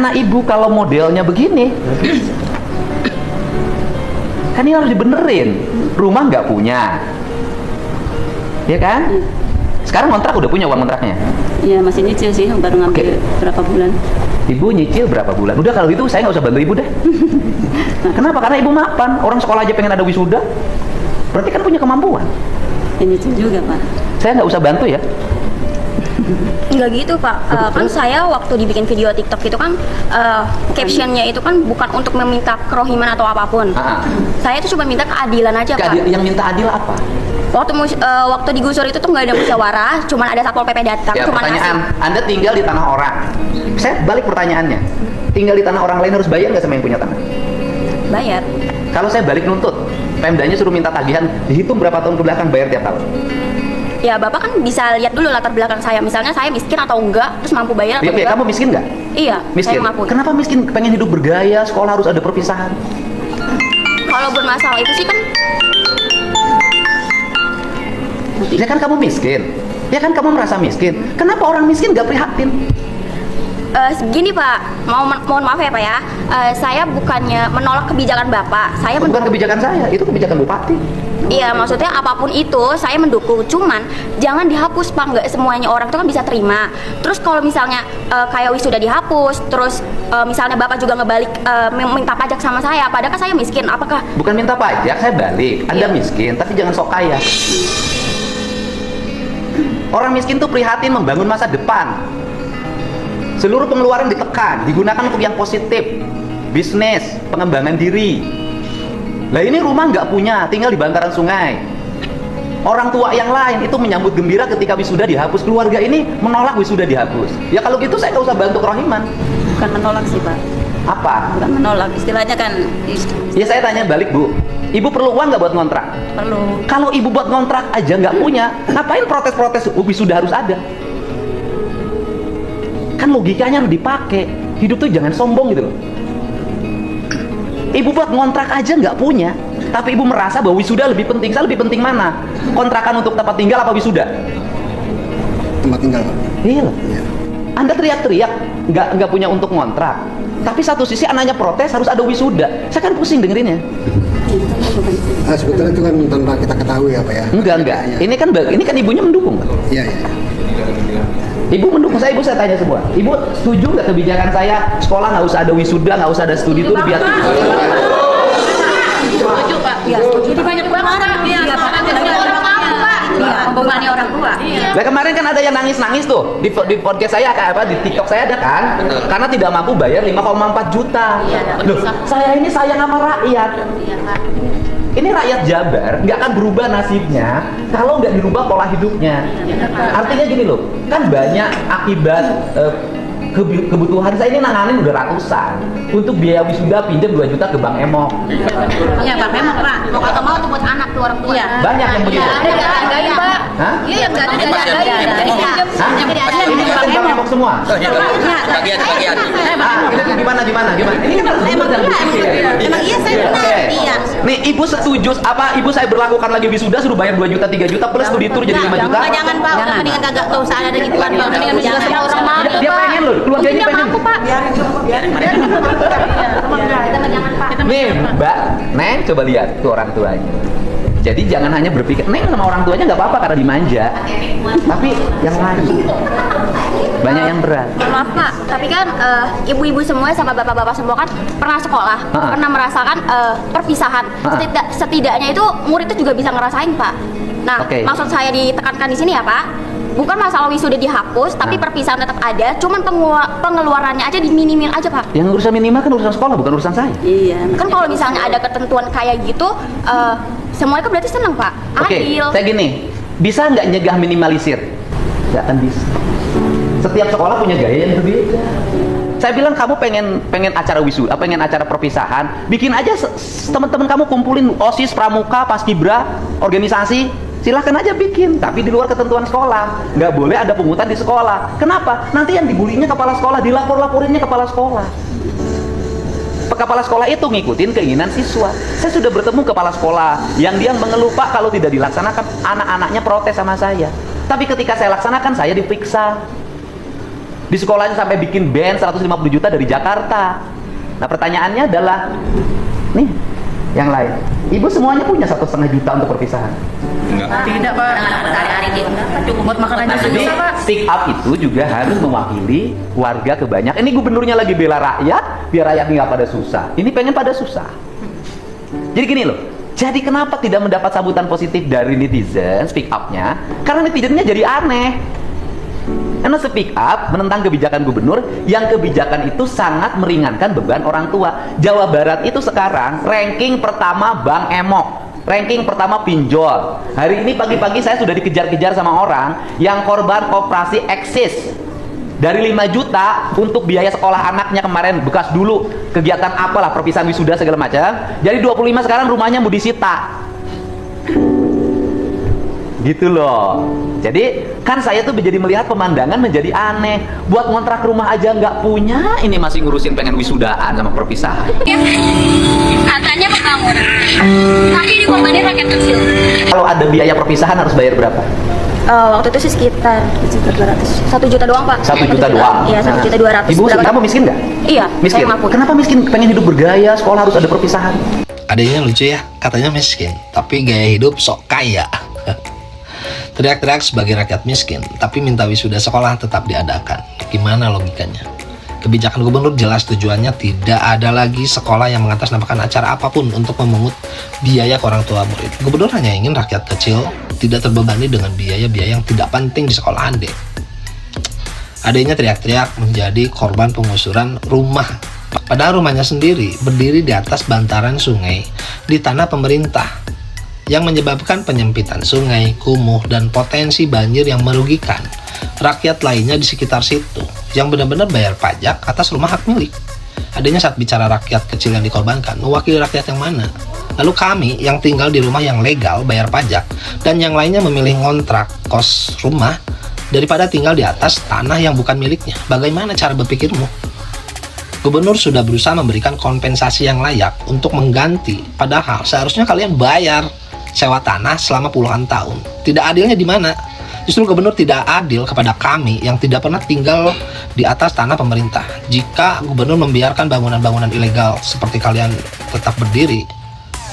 anak ibu kalau modelnya begini? Kan ini harus dibenerin. Rumah nggak punya, ya kan? Sekarang kontrak udah punya uang kontraknya? Iya, masih nyicil sih, baru ngambil berapa bulan. Ibu nyicil berapa bulan? Udah kalau itu saya nggak usah bantu ibu deh. Kenapa? Karena ibu mapan. Orang sekolah aja pengen ada wisuda. Berarti kan punya kemampuan. Ya, nyicil juga Pak. Saya nggak usah bantu ya. Enggak gitu Pak, kan saya waktu dibikin video TikTok itu kan captionnya itu kan bukan untuk meminta kerohiman atau apapun. Saya itu cuma minta keadilan aja Pak. Yang minta adil apa? Waktu digusur itu tuh nggak ada musyawarah, cuman ada satpol PP datang. Ya, cuman pertanyaan, Anda tinggal di tanah orang. Saya balik pertanyaannya, tinggal di tanah orang lain harus bayar nggak sama yang punya tanah? Bayar. Kalau saya balik nuntut, Pemdanya suruh minta tagihan, dihitung berapa tahun ke belakang, bayar tiap tahun. Ya Bapak kan bisa lihat dulu latar belakang saya, misalnya saya miskin atau enggak, terus mampu bayar atau enggak. Kamu miskin nggak? Iya, miskin. saya mengakui. Kenapa miskin? Pengen hidup bergaya, sekolah harus ada perpisahan. Kalau bermasalah itu sih kan, ya kan kamu miskin, ya kan kamu merasa miskin. Kenapa orang miskin nggak prihatin? Gini Pak, mohon maaf ya Pak ya, saya bukannya menolak kebijakan Bapak, saya bukan kebijakan saya, itu kebijakan bupati. Iya, maksudnya apapun itu saya mendukung, cuman jangan dihapus Pak, nggak semuanya orang itu kan bisa terima. Terus kalau misalnya kayak wisuda dihapus, terus misalnya Bapak juga ngebalik minta pajak sama saya, padahal kan saya miskin, apakah? Bukan minta pajak, saya balik, Anda miskin, tapi jangan sok kaya. Orang miskin tuh prihatin membangun masa depan. Seluruh pengeluaran ditekan, digunakan untuk yang positif, bisnis, pengembangan diri. Lah ini rumah nggak punya, tinggal di bantaran sungai. Orang tua yang lain itu menyambut gembira ketika wisuda dihapus. Keluarga ini menolak wisuda dihapus. Ya kalau gitu saya nggak usah bantu kerohiman. Bukan menolak sih Pak. Apa? Bukan menolak, istilahnya kan. Ya saya tanya balik Bu, Ibu perlu uang nggak buat ngontrak? Perlu. Kalau Ibu buat ngontrak aja nggak punya, ngapain protes-protes wisuda harus ada? Kan logikanya harus dipakai. Hidup tuh jangan sombong gitu loh. Ibu buat ngontrak aja nggak punya, tapi ibu merasa bahwa wisuda lebih penting. Saya lebih penting mana? Kontrakan untuk tempat tinggal apa wisuda? Tempat tinggal Pak. Iya. Anda teriak-teriak nggak punya untuk ngontrak, tapi satu sisi anaknya protes harus ada wisuda. Saya kan pusing dengerinnya. Sebetulnya itu kan tanpa kita ketahui ya Pak ya. Enggak. Ini kan ibunya mendukung. Iya. Ibu mendukung saya, ibu saya tanya semua. Ibu setuju nggak kebijakan saya sekolah nggak usah ada wisuda, nggak usah ada studi tour biar? Setuju Pak. Iya, setuju. Jadi banyak banget Pak. Iya, Pak. Membebani orang tua. Nah kemarin kan ada yang nangis-nangis tuh di podcast saya, di TikTok saya ada kan? Karena tidak mampu bayar 5,4 juta. Loh, saya ini sayang sama rakyat. Ini rakyat Jabar nggak akan berubah nasibnya kalau nggak dirubah pola hidupnya. Artinya gini loh, kan banyak akibat kebutuhan saya ini nanganin udah ratusan. Untuk biaya wisuda pinjam 2 juta ke Bank Emok. Iya Bang Emok Pak. Mau kata mau tuh buat anak tuh orang tua. Banyak yang begitu. Ada hargain Pak. Hah? Iya yang nggak ada hargain. Ini kan Bank Emok semua. Bagian. Ini gimana? Ini kan harus Emang iya saya benar. Iya. Nih ibu setuju apa? Ibu saya berlakukan lagi wisuda suruh bayar 2 juta 3 juta plus studi tour jadi 5 juta. Jangan Pak, udah mendingan kagak usah ada gituan Pak. Mendingan wisuda semua orang mau. Dia pengen loh, keluarganya pengen. Aku Pak. Biarin. Jangan Pak. Nih Mbak, Neng coba lihat tuh orang tuanya. Jadi jangan hanya berpikir Neng sama orang tuanya nggak apa-apa karena dimanja, tapi yang lain banyak yang berat. Maaf Pak, tapi kan ibu-ibu semua sama bapak-bapak semua kan pernah sekolah, pernah merasakan perpisahan. Setidaknya itu murid itu juga bisa ngerasain Pak. Nah, maksud saya ditekankan di sini ya Pak, bukan masalah wisuda dihapus, tapi perpisahan tetap ada, cuman pengeluarannya aja diminimin aja Pak. Yang urusan minimal kan urusan sekolah, bukan urusan saya. Iya. Kan kalau misalnya ada ketentuan kayak gitu, semuanya kan berarti seneng Pak, adil. Saya gini, bisa nggak nyegah minimalisir? Nggak akan bisa. Setiap sekolah punya gaya yang berbeda. Saya bilang kamu pengen acara wisuda, pengen acara perpisahan, bikin aja teman-teman kamu kumpulin OSIS, Pramuka, Paskibra, organisasi, silahkan aja bikin, tapi di luar ketentuan sekolah. Nggak boleh ada pungutan di sekolah. Kenapa? Nanti yang dibulinya kepala sekolah, dilapor-laporinnya kepala sekolah. Kepala sekolah itu ngikutin keinginan siswa. Saya sudah bertemu kepala sekolah yang dia mengeluh, Pak, kalau tidak dilaksanakan anak-anaknya protes sama saya. Tapi ketika saya laksanakan, saya diperiksa. Di sekolahnya sampai bikin band 150 juta dari Jakarta. Nah pertanyaannya adalah, nih yang lain, ibu semuanya punya 1,5 juta untuk perpisahan? Tidak pak. Hari-hari gitu. Cukup buat makan aja Jadi susah pak. speak up itu juga harus mewakili warga kebanyakan. Ini gubernurnya lagi bela rakyat, biar rakyat nggak pada susah. Ini pengen pada susah. Jadi gini loh, jadi kenapa tidak mendapat sambutan positif dari netizen speak up-nya? Karena netizennya jadi aneh. Karena speak up menentang kebijakan gubernur yang kebijakan itu sangat meringankan beban orang tua. Jawa Barat itu sekarang ranking pertama Bang Emok, ranking pertama pinjol. Hari ini pagi-pagi saya sudah dikejar-kejar sama orang yang korban koperasi eksis. Dari 5 juta untuk biaya sekolah anaknya kemarin, bekas dulu kegiatan apalah, perpisahan wisuda segala macam. Jadi 25 sekarang rumahnya mau disita. Gitu loh. Jadi kan saya tuh menjadi melihat pemandangan menjadi aneh. Buat ngontrak rumah aja nggak punya, ini masih ngurusin pengen wisudaan sama perpisahan. Katanya pembangunan, tapi dikorbanin rakyat kecil. Kalau ada biaya perpisahan harus bayar berapa? Waktu itu sih sekitar 1 juta doang pak. 1 juta doang. Iya 1.200.000. Ibu, kamu miskin nggak? Iya. Miskin. Saya ngaku. Kenapa miskin? Pengen hidup bergaya, sekolah harus ada perpisahan. Adanya lucu ya, katanya miskin, tapi gaya hidup sok kaya. Teriak-teriak sebagai rakyat miskin, tapi minta wisuda sekolah tetap diadakan. Gimana logikanya? Kebijakan gubernur jelas tujuannya tidak ada lagi sekolah yang mengatasnamakan acara apapun untuk memungut biaya ke orang tua murid. Gubernur hanya ingin rakyat kecil tidak terbebani dengan biaya-biaya yang tidak penting di sekolahan deh. Adanya teriak-teriak menjadi korban pengusuran rumah. Padahal rumahnya sendiri berdiri di atas bantaran sungai di tanah pemerintah, yang menyebabkan penyempitan sungai, kumuh, dan potensi banjir yang merugikan rakyat lainnya di sekitar situ yang benar-benar bayar pajak atas rumah hak milik. Adanya saat bicara rakyat kecil yang dikorbankan, mewakili rakyat yang mana? Lalu kami yang tinggal di rumah yang legal bayar pajak dan yang lainnya memilih ngontrak kos rumah daripada tinggal di atas tanah yang bukan miliknya. Bagaimana cara berpikirmu? Gubernur sudah berusaha memberikan kompensasi yang layak untuk mengganti, padahal seharusnya kalian bayar sewa tanah selama puluhan tahun. Tidak adilnya di mana? Justru gubernur tidak adil kepada kami yang tidak pernah tinggal di atas tanah pemerintah. Jika gubernur membiarkan bangunan-bangunan ilegal seperti kalian tetap berdiri,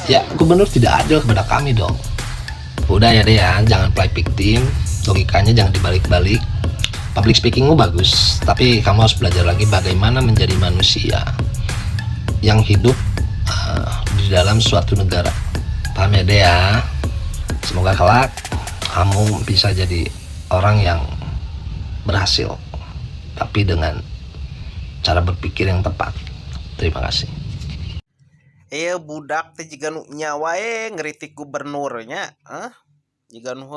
ya gubernur tidak adil kepada kami dong. Udah ya deh ya, jangan play victim, logikanya jangan dibalik-balik. Public speakingmu bagus, tapi kamu harus belajar lagi bagaimana menjadi manusia yang hidup di dalam suatu negara. Paham ya deh ya? Semoga kelak kamu bisa jadi orang yang berhasil, tapi dengan cara berpikir yang tepat. Terima kasih. Budak teh jiga nu nyawa ngeritik gubernurnya, jiga nu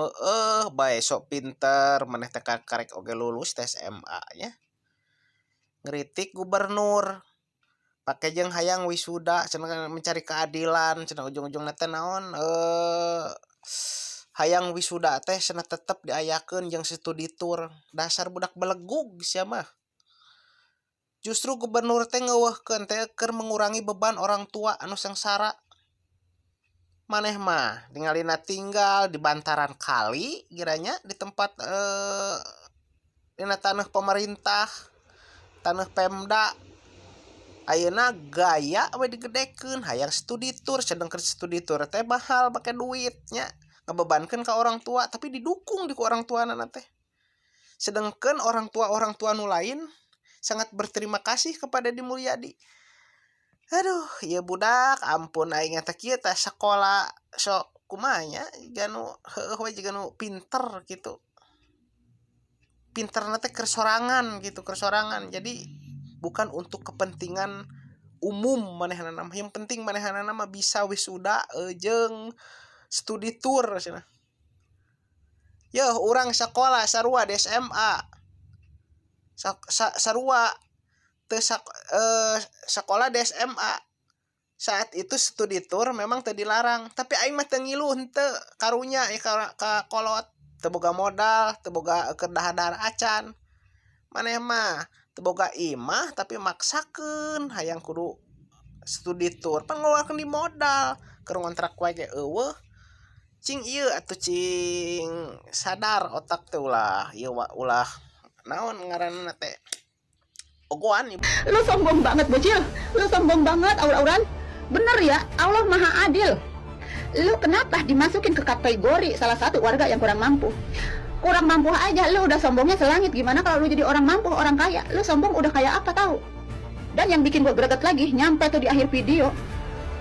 bae sok pinter maneh teh karek oge lulus tes SMA nya. Ngeritik gubernur pakai jeung hayang wisuda cenah mencari keadilan, cenah ujung-ujungna teh naon hayang wisuda teh cenah tetep diayakeun jeung studi tour. Dasar budak belegug sia mah. Justru gubernur teh ngeuweuhkeun teh keur mengurangi beban orang tua anu sengsara. Maneh mah ningalina tinggal di bantaran kali giranya di tempat dina tanah pemerintah, tanah Pemda. Ayeuna gaya we digedekeun hayang studi tour, sedangkan studi tour teh mahal pakai duitnya, ngebebankeun ka orang tua tapi didukung di ku orang tuana teh. Sedangkan orang tua nu lain sangat berterima kasih kepada Di Mulyadi. Aduh, ieu budak ampun aing teh kieu teh sakola sok kumaha nya jiga nu heueuh we jiga nu pinter gitu. Pinterna teh keur sorangan gitu, keur sorangan. Jadi bukan untuk kepentingan umum manehna mah. Yang penting manehna mah bisa wisuda jeung studi tour cenah. Yeuh urang sakola sarua di SMA. Sarua teu sakola di SMA. Saat itu studi tour memang teu dilarang, tapi aing mah teu ngilu henteu karunya ka kolot, teu boga modal, teu boga keur dahar-dahar acan. Maneh mah teu boga imah tapi maksakeun hayang kudu studi tour, pan ngeluarkeun di modal, keur ngontrak wae ge eueuh. Cing ieu atuh cing sadar otak teh ulah ieu ulah naon ngaranna teh ogoan ibu. Lu sombong banget bocil, lu sombong banget aur-auran. Bener ya, Allah maha adil. Lu kenapa dimasukin ke kategori salah satu warga yang kurang mampu? Kurang mampu aja lu udah sombongnya selangit. Gimana kalau lu jadi orang mampu, orang kaya? Lu sombong udah kayak apa tahu? Dan yang bikin gua greget lagi, nyampe tuh di akhir video,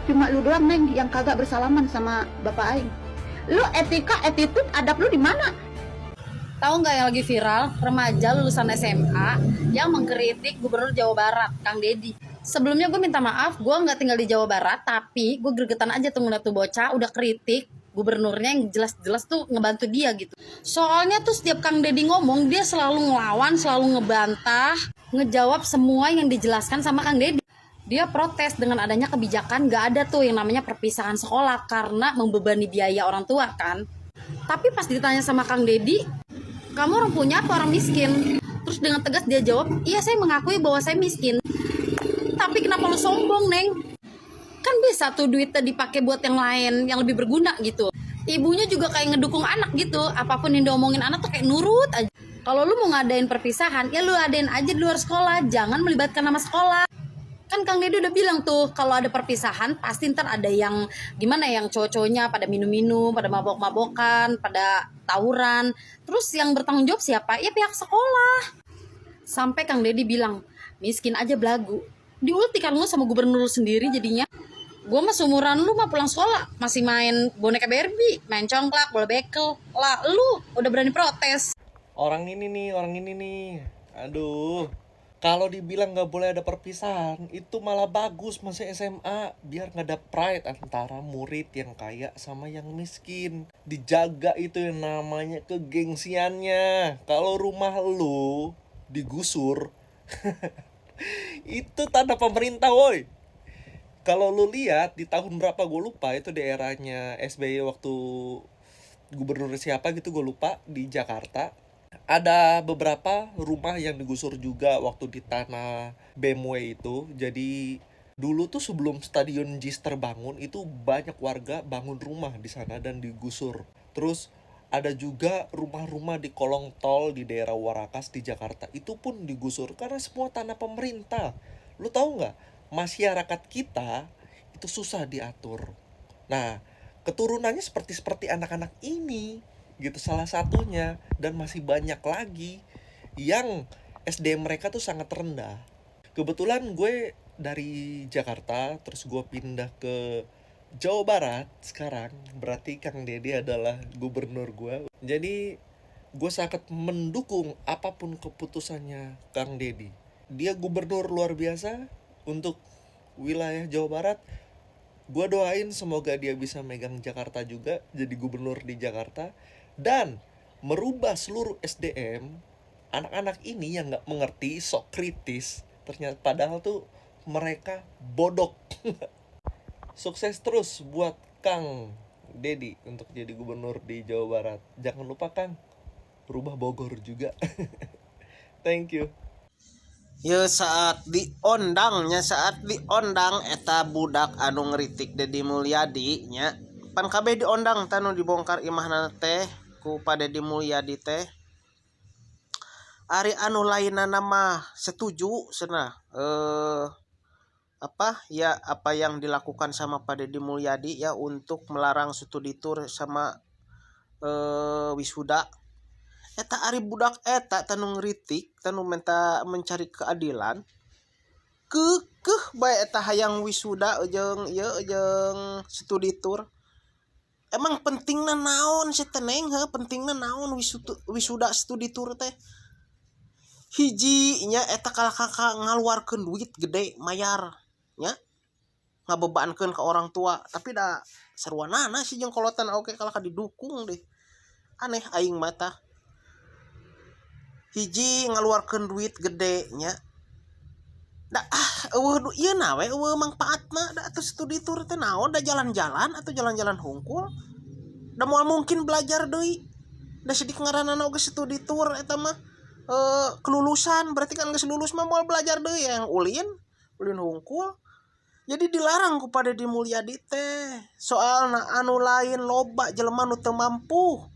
cuma lu doang neng yang kagak bersalaman sama bapak aing. Lu etika, attitude, adab lu di mana? Tahu nggak yang lagi viral, remaja lulusan SMA yang mengkritik Gubernur Jawa Barat, Kang Deddy. Sebelumnya gue minta maaf, gue nggak tinggal di Jawa Barat, tapi gue gregetan aja tuh ngeliat tuh bocah udah kritik gubernurnya yang jelas-jelas tuh ngebantu dia gitu. Soalnya tuh setiap Kang Deddy ngomong, dia selalu ngelawan, selalu ngebantah, ngejawab semua yang dijelaskan sama Kang Deddy. Dia protes dengan adanya kebijakan nggak ada tuh yang namanya perpisahan sekolah karena membebani biaya orang tua kan. Tapi pas ditanya sama Kang Deddy, kamu orang punya apa orang miskin? Terus dengan tegas dia jawab, iya saya mengakui bahwa saya miskin. Tapi kenapa lu sombong, Neng? Kan bisa tuh duitnya dipakai buat yang lain, yang lebih berguna gitu. Ibunya juga kayak ngedukung anak gitu. Apapun yang diomongin anak tuh kayak nurut aja. Kalau lu mau ngadain perpisahan, ya lu adain aja di luar sekolah. Jangan melibatkan nama sekolah. Kan Kang Deddy udah bilang tuh, kalau ada perpisahan, pasti ntar ada yang gimana, yang cowok-cowoknya pada minum-minum, pada mabok-mabokan, pada tawuran. Terus yang bertanggung jawab siapa? Ya pihak sekolah. Sampai Kang Deddy bilang, miskin aja belagu. Diulti kan lu sama gubernur sendiri jadinya. Gue mah seumuran lu mah pulang sekolah masih main boneka Barbie, main congklak, bola bekel. Lah lu udah berani protes. Orang ini nih. Aduh. Kalau dibilang gak boleh ada perpisahan, itu malah bagus masih SMA. Biar gak ada pride antara murid yang kaya sama yang miskin. Dijaga itu yang namanya kegengsiannya. Kalau rumah lu digusur, itu tanah pemerintah woi. Kalau lu lihat di tahun berapa gue lupa, itu daerahnya SBY waktu gubernur siapa gitu gue lupa, di Jakarta. Ada beberapa rumah yang digusur juga waktu di tanah BMW itu. Jadi dulu tuh sebelum stadion JIS terbangun itu banyak warga bangun rumah di sana dan digusur. Terus ada juga rumah-rumah di kolong tol di daerah Warakas di Jakarta. Itu pun digusur karena semua tanah pemerintah. Lu tahu nggak? Masyarakat kita itu susah diatur. Nah, keturunannya seperti anak-anak ini gitu salah satunya. Dan masih banyak lagi yang SDM mereka tuh sangat rendah. Kebetulan gue dari Jakarta, terus gue pindah ke Jawa Barat sekarang. Berarti Kang Deddy adalah gubernur gue. Jadi gue sangat mendukung apapun keputusannya Kang Deddy. Dia gubernur luar biasa untuk wilayah Jawa Barat. Gue doain semoga dia bisa megang Jakarta juga, jadi gubernur di Jakarta. Dan merubah seluruh SDM. Anak-anak ini yang gak mengerti, sok kritis, ternyata padahal tuh mereka bodoh. Sukses terus buat Kang Deddy untuk jadi gubernur di Jawa Barat. Jangan lupa Kang, rubah Bogor juga. Thank you. Ya saat diondang eta budak anu ngeritik Deddy Mulyadi nya. Pan kabeh diondang tanu dibongkar imahna teh ku Pa Deddy Mulyadi teh. Ari anu lainana mah setuju cenah. Apa yang dilakukan sama Pa Deddy Mulyadi ya untuk melarang studi tour sama wisuda. Eta ari budak eta tanu ngritik, tanu minta mencari keadilan. Keukeuh bae eta hayang wisuda jeung studi tour. Emang pentingna naon sih teneng pentingna naon wisuda studi tour teh? Hiji nya eta kakak ngaluarkeun duit gede mayar nya. Ngabebankeun ke orang tua, tapi da saruanana sih jeung kolotan oke kalau didukung deh. Aneh aing mata. Hiji ngaluarkeun duit gede nya. Da eueuh ieu na we eueuh mangpaatna da atuh studi tour teh naon da jalan-jalan atau jalan-jalan hungkul. Da moal mungkin belajar deui. Da sidik ngaranana oge studi tour eta mah kelulusan, berarti kan geus lulus mah moal belajar deui yang ulin hungkul. Jadi dilarang ku Pa Deddy Mulyadi teh. Soalna anu lain loba jelema nu teu mampu.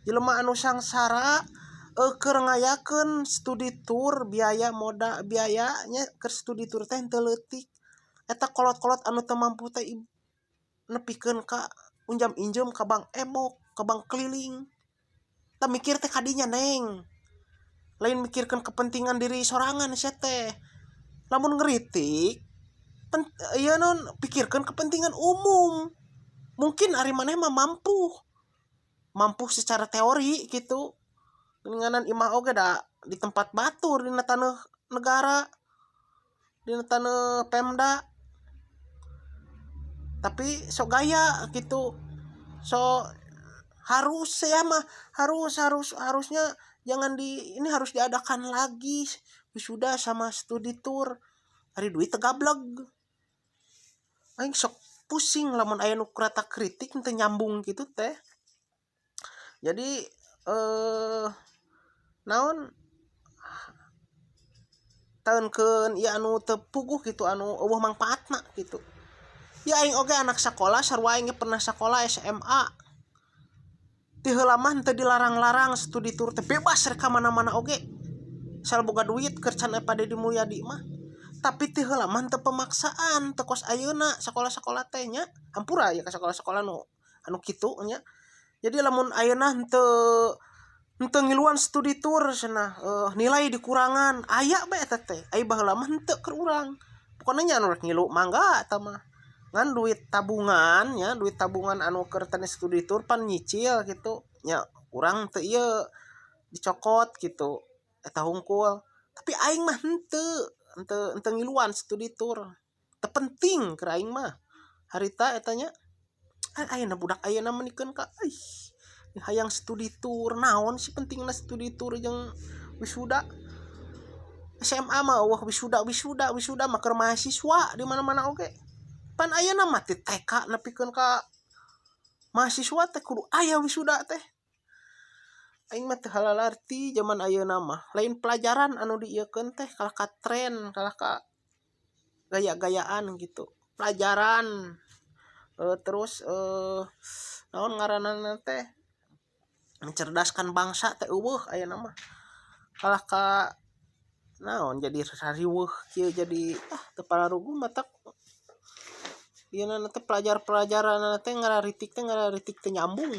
Jelema anu sangsara keur ngayakeun studi tour biayanya ke studi tour teh teu leutik. Eta kolot-kolot anu teu mampu teh nepikeun ka unjam-injem ka bank emok, ka bank keliling. Tah mikir teh kadinya neng. Lain mikirkeun kepentingan diri sorangan sia teh. Lamun ngeritik ieu non pikirkeun kepentingan umum. Mungkin ari maneh mah mampu secara teori gitu. Geninganan imah oge da di tempat batur dina taneuh negara, dina taneuh Pemda. Tapi sok gaya gitu. So harus ya mah harusnya jangan ini harus diadakan lagi wisuda sama studi tour. Ari duit tegableg. Aing sok pusing lamun aya nu krata kritik teu nyambung gitu teh. Jadi naon taunkeun ieu anu teu puguh gitu, anu eueuh mangpaatna gitu. Ya aing oge anak sakolah sarua aing pernah sakolah SMA. Ti heula mah teu dilarang-larang studi tour teh bebas rek ka mana-mana oge. Sal boga duit keur can Pak Deddy Mulyadi mah. Tapi ti heula mah teu pemaksaan, teu kos ayeuna sakolah-sakolah teh nya. Hampura ya ka sakolah-sakolah anu kitu nya. Jadi lamun ayeuna henteu ngiluan studi tour cenah nilai dikurangan aya bae eta teh. Ai baheula mah henteu keur urang. Pokona nya anu rek ngilu mangga eta mah. Ngan duit tabungan nya, duit tabungan anu keur teh studi tour pan nyicil gitu. Nya urang teu ieu dicokot gitu. Eta hungkul. Tapi aing mah henteu ngiluan studi tour. Teu penting keur aing mah. Harita eta nya ayeuna budak ayeuna menikeun ka hayang studi tour naon sih pentingna studi tour jeung wisuda. SMA mah wah wisuda mah keur mahasiswa di mana-mana oge. Pan ayeuna mah ti TK nepikeun ka mahasiswa teh kudu aya wisuda teh. Aing mah teu halalarti zaman ayeuna mah. Lain pelajaran anu diieukeun teh kalah ka tren, kalah ka gaya-gayaan gitu. Pelajaran terus naon ngaranna teh mencerdaskan bangsa teh eueuh ayeuna mah. Kalah ka naon jadi rariweuh kieu jadi teu pararugu matak. Ieu teh pelajaran teh ngararitik teh nyambung.